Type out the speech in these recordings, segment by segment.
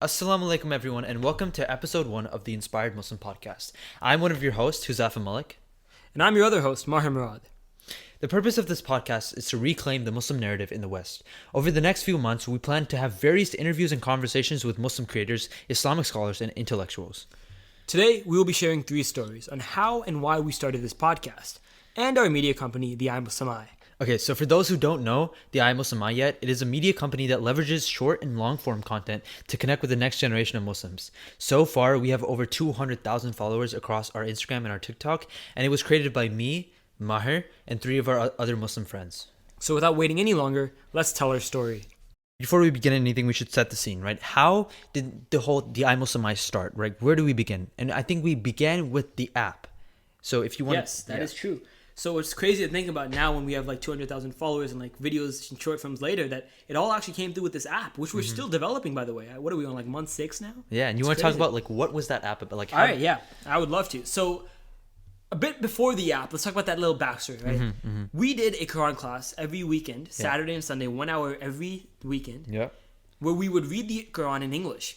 Assalamu alaikum everyone and welcome to episode 1 of the Inspired Muslim podcast. I'm one of your hosts, Huzafa Malik. And I'm your other host, Maher Murad. The purpose of this podcast is to reclaim the Muslim narrative in the West. Over the next few months, we plan to have various interviews and conversations with Muslim creators, Islamic scholars, and intellectuals. Today, we will be sharing 3 stories on how and why we started this podcast and our media company, the iMuslimai. Okay, so for those who don't know the iMuslimai yet, it is a media company that leverages short and long form content to connect with the next generation of Muslims. So far, we have over 200,000 followers across our Instagram and our TikTok, and it was created by me, Maher, and 3 of our other Muslim friends. So without waiting any longer, let's tell our story. Before we begin anything, we should set the scene, right? How did the iMuslimai start, right? Where do we begin? And I think we began with the app. So if you want Yes, that is true. So it's crazy to think about now when we have like 200,000 followers and like videos and short films later that it all actually came through with this app, which we're still developing, by the way. What are we on, like month 6 now? Yeah, and you want to talk about like what was that app about? Like, all right, yeah, I would love to. So a bit before the app, let's talk about that little backstory, right? We did a Quran class every weekend, Saturday and Sunday, 1 hour every weekend, where we would read the Quran in English.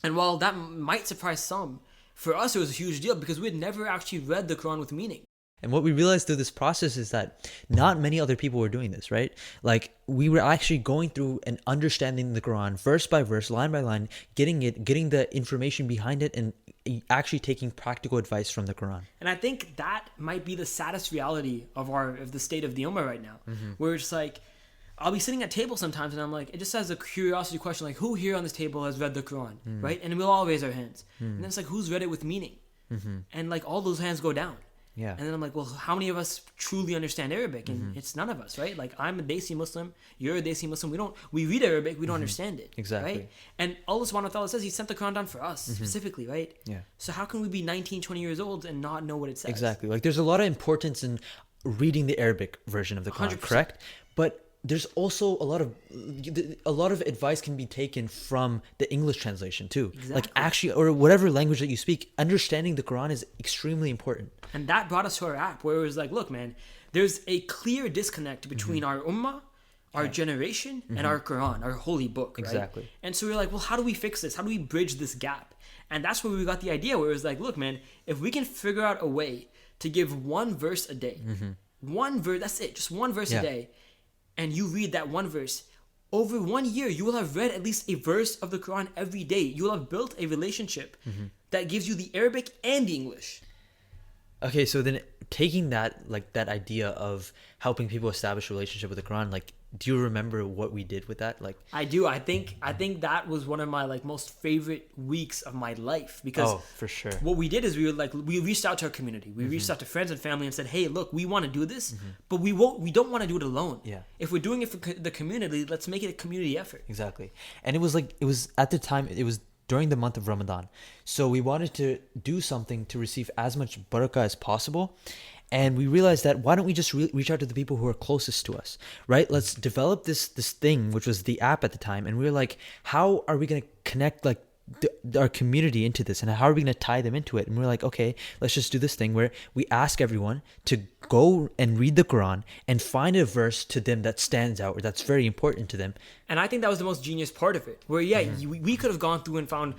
And while that might surprise some, for us it was a huge deal because we had never actually read the Quran with meaning. And what we realized through this process is that not many other people were doing this, right? Like we were actually going through and understanding the Quran verse by verse, line by line, getting the information behind it, and actually taking practical advice from the Quran. And I think that might be the saddest reality of the state of the Ummah right now, where it's like, I'll be sitting at table sometimes and I'm like, it just has a curiosity question, like who here on this table has read the Quran, right? And we'll all raise our hands. And then it's like, who's read it with meaning? And like all those hands go down. Yeah. And then I'm like, well, how many of us truly understand Arabic? And it's none of us, right? Like I'm a Desi Muslim, you're a Desi Muslim. We read Arabic, we don't understand it. Exactly. Right? And Allah subhanahu wa ta'ala says he sent the Quran down for us specifically, right? Yeah. So how can we be 19, 20 years old and not know what it says? Exactly. Like there's a lot of importance in reading the Arabic version of the Quran, 100%. correct? But there's also a lot of advice can be taken from the English translation too. Exactly. Like actually, or whatever language that you speak, understanding the Quran is extremely important. And that brought us to our app where it was like, look, man, there's a clear disconnect between our ummah, our generation, and our Quran, our holy book, right? Exactly. And so we're like, well, how do we fix this? How do we bridge this gap? And that's where we got the idea where it was like, look, man, if we can figure out a way to give one verse a day, one verse, that's it, just one verse a day, and you read that one verse, over 1 year, you will have read at least a verse of the Quran every day. You will have built a relationship that gives you the Arabic and the English. Okay, so then taking that, like that idea of helping people establish a relationship with the Quran, like, do you remember what we did with that? Like, I do. I think that was one of my like most favorite weeks of my life because for sure. what we did is we reached out to our community. We reached out to friends and family and said, "Hey, look, we want to do this, but we don't want to do it alone. Yeah. If we're doing it for the community, let's make it a community effort." Exactly. And it was at the time, it was during the month of Ramadan. So we wanted to do something to receive as much barakah as possible. And we realized that why don't we just reach out to the people who are closest to us, right? Let's develop this thing, which was the app at the time. And we were like, how are we going to connect like our community into this? And how are we going to tie them into it? And we're like, okay, let's just do this thing where we ask everyone to go and read the Quran and find a verse to them that stands out or that's very important to them. And I think that was the most genius part of it, where we could have gone through and found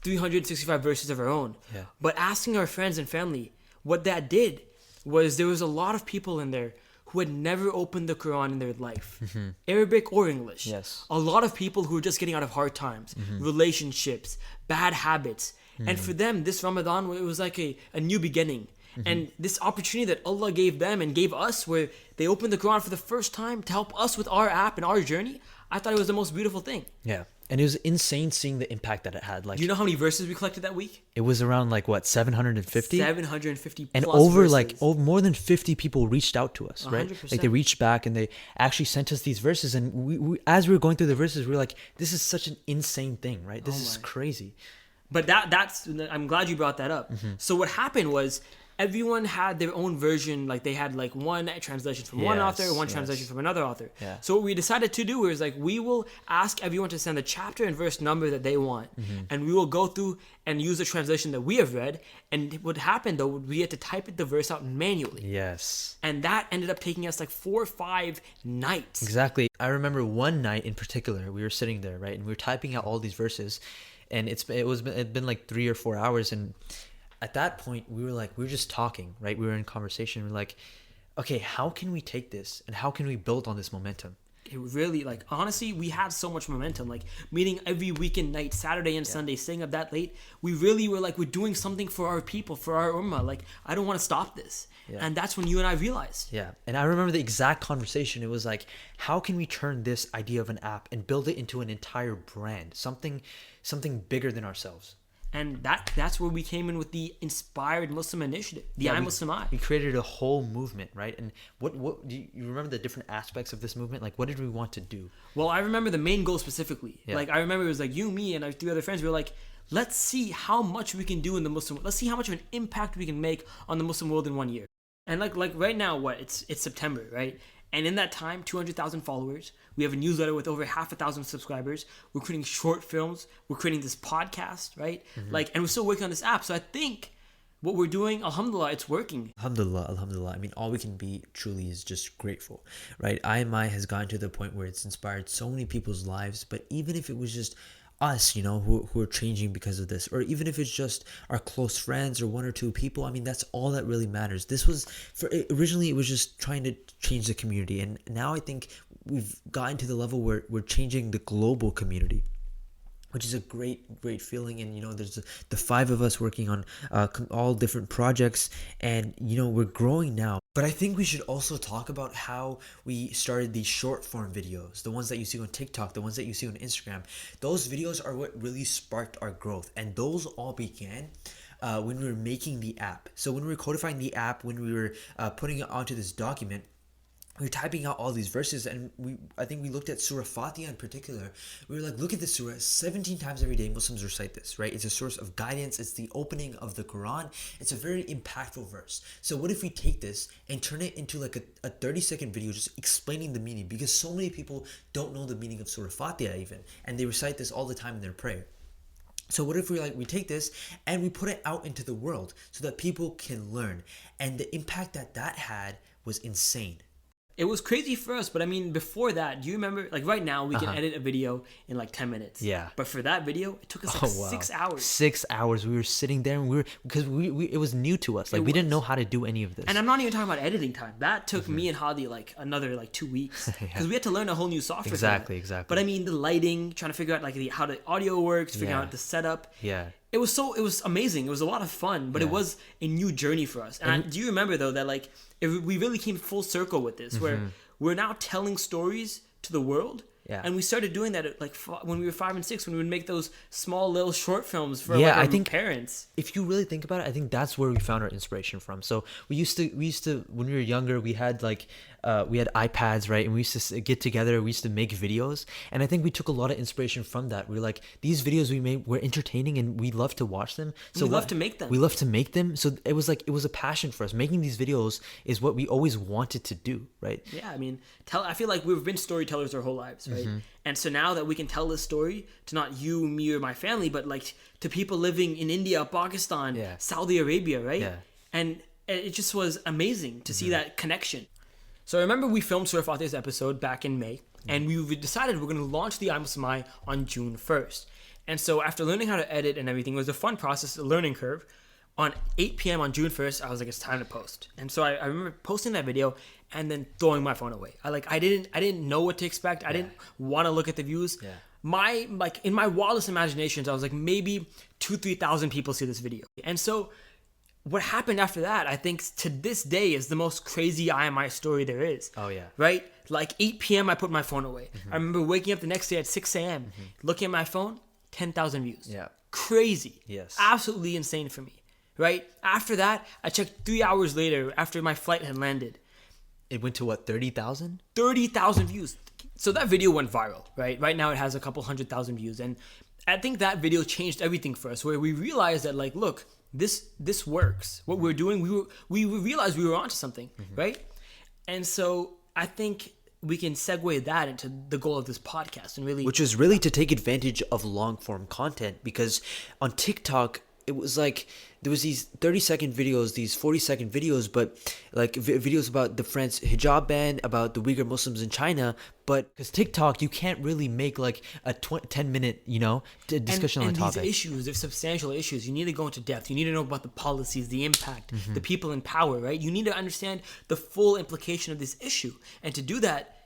365 verses of our own. Yeah. But asking our friends and family, what that did was there was a lot of people in there who had never opened the Quran in their life, Arabic or English. Yes. A lot of people who were just getting out of hard times, relationships, bad habits. And for them, this Ramadan, it was like a new beginning. And this opportunity that Allah gave them and gave us where they opened the Quran for the first time to help us with our app and our journey, I thought it was the most beautiful thing. Yeah. And it was insane seeing the impact that it had. Like, Do you know how many verses we collected that week? it was around like what, 750? 750 And plus over verses. more than 50 people reached out to us, right? 100%. Like they reached back and they actually sent us these verses. And we as we were going through the verses, we were like, this is such an insane thing, right? This is crazy. But that's I'm glad you brought that up. So what happened was everyone had their own version. Like they had like one translation from one author, one translation from another author. Yeah. So what we decided to do was like we will ask everyone to send the chapter and verse number that they want, and we will go through and use the translation that we have read. And what happened though, we had to type the verse out manually. Yes. And that ended up taking us like 4 or 5 nights. Exactly. I remember one night in particular, we were sitting there, right? And we were typing out all these verses. and it'd been like 3 or 4 hours, and at that point we were just talking, right? We were in conversation. We're like, okay, how can we take this and how can we build on this momentum? It really, like, honestly, we had so much momentum, like meeting every weekend night, Saturday and Sunday, staying up that late. We really were like, we're doing something for our people, for our ummah. Like, I don't want to stop this. And that's when you and I realized. Yeah. And I remember the exact conversation. It was like, how can we turn this idea of an app and build it into an entire brand, something bigger than ourselves? And that's where we came in with the Inspired Muslim Initiative, the I Muslim I. We created a whole movement, right? And what do you remember the different aspects of this movement? Like, what did we want to do? Well, I remember the main goal specifically. Yeah. Like, I remember it was like you, me, and our 3 other friends. We were like, let's see how much we can do in the Muslim. Let's see how much of an impact we can make on the Muslim world in 1 year. And like right now, it's September, right? And in that time, 200,000 followers. We have a newsletter with over 1,000 subscribers. We're creating short films. We're creating this podcast, right? Like, and we're still working on this app. So I think what we're doing, alhamdulillah, it's working. Alhamdulillah. I mean, all we can be truly is just grateful, right? IMI has gotten to the point where it's inspired so many people's lives. But even if it was just us, who are changing because of this, or even if it's just our close friends or 1 or 2 people, I mean, that's all that really matters. This was originally it was just trying to change the community, and now I think we've gotten to the level where we're changing the global community, which is a great feeling. And there's the 5 of us working on all different projects, and we're growing now. But I think we should also talk about how we started these short form videos, the ones that you see on TikTok, the ones that you see on Instagram. Those videos are what really sparked our growth, and those all began when we were making the app. So when we were codifying the app, when we were putting it onto this document, we were typing out all these verses, and I think we looked at Surah Fatiha in particular. We were like, look at this surah. 17 times every day Muslims recite this, right? It's a source of guidance. It's the opening of the Quran. It's a very impactful verse. So what if we take this and turn it into like a 30-second video just explaining the meaning? Because so many people don't know the meaning of Surah Fatiha even, and they recite this all the time in their prayer. So what if we take this and we put it out into the world so that people can learn? And the impact that had was insane. It was crazy for us, but I mean, before that, do you remember, like right now, we can edit a video in like 10 minutes. Yeah. But for that video, it took us like 6 hours. 6 hours. We were sitting there, and because it was new to us. Like, we didn't know how to do any of this. And I'm not even talking about editing time. That took me and Hadi like another 2 weeks. Because we had to learn a whole new software. Exactly. But I mean, the lighting, trying to figure out like how the audio works, figuring out the setup. Yeah. It was amazing. It was a lot of fun, but it was a new journey for us. And do you remember though that we really came full circle with this, where we're now telling stories to the world. Yeah. And we started doing that at when we were 5 and 6, when we would make those small little short films for I our think parents. If you really think about it, I think that's where we found our inspiration from. So we used to when we were younger, we had iPads, right? And we used to get together, we used to make videos. And I think we took a lot of inspiration from that. We were like, these videos we made were entertaining and we love to watch them. So we love to make them. We love to make them. So it was a passion for us. Making these videos is what we always wanted to do, right? Yeah, I mean, I feel like we've been storytellers our whole lives, right? And so now that we can tell this story to not you, me, or my family, but like to people living in India, Pakistan, Saudi Arabia, right? Yeah. And it just was amazing to see that connection. So I remember we filmed Surah Fatiha's episode back in May, and we decided we're going to launch the I Muslim I on June 1st. And so after learning how to edit and everything, it was a fun process, a learning curve. On 8 p.m. on June 1st, I was like, it's time to post. And so I remember posting that video and then throwing my phone away. I didn't know what to expect. I didn't want to look at the views. Yeah. In my wildest imaginations, I was like, maybe 2,000-3,000 people see this video. And so what happened after that, I think to this day, is the most crazy IMI story there is. Oh, yeah. Right? Like 8 p.m., I put my phone away. I remember waking up the next day at 6 a.m., looking at my phone, 10,000 views. Yeah. Crazy. Yes. Absolutely insane for me. Right? After that, I checked 3 hours later after my flight had landed. It went to what, 30,000? 30,000 views. So that video went viral, right? Right now it has a couple 100,000 views. And I think that video changed everything for us, where we realized that, like, look, this works. What we're doing, we realized we were onto something, right? And so I think we can segue that into the goal of this podcast, and really, which is really to take advantage of long form content, because on TikTok, it was like there was these 30-second videos, these 40-second videos, but like videos about the France hijab ban, about the Uyghur Muslims in China. But because TikTok, you can't really make like a 10-minute, discussion on the topic. And these issues, they're substantial issues. You need to go into depth. You need to know about the policies, the impact, the people in power, right? You need to understand the full implication of this issue. And to do that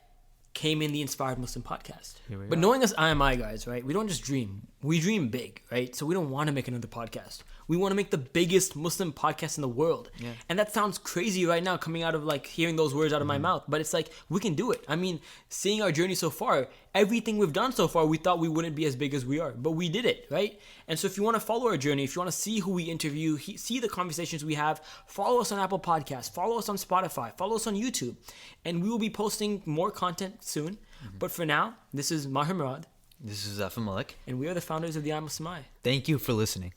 came in the Inspired Muslim podcast. But knowing us IMI guys, right? We don't just dream. We dream big, right? So we don't want to make another podcast. We want to make the biggest Muslim podcast in the world. Yeah. And that sounds crazy right now coming out of like hearing those words out of my mouth. But it's like, we can do it. I mean, seeing our journey so far, everything we've done so far, we thought we wouldn't be as big as we are. But we did it, right? And so if you want to follow our journey, if you want to see who we interview, see the conversations we have, follow us on Apple Podcasts, follow us on Spotify, follow us on YouTube. And we will be posting more content soon. But for now, this is Maher Murad. This is Zafar Malik. And we are the founders of the I Muslim Eye. Thank you for listening.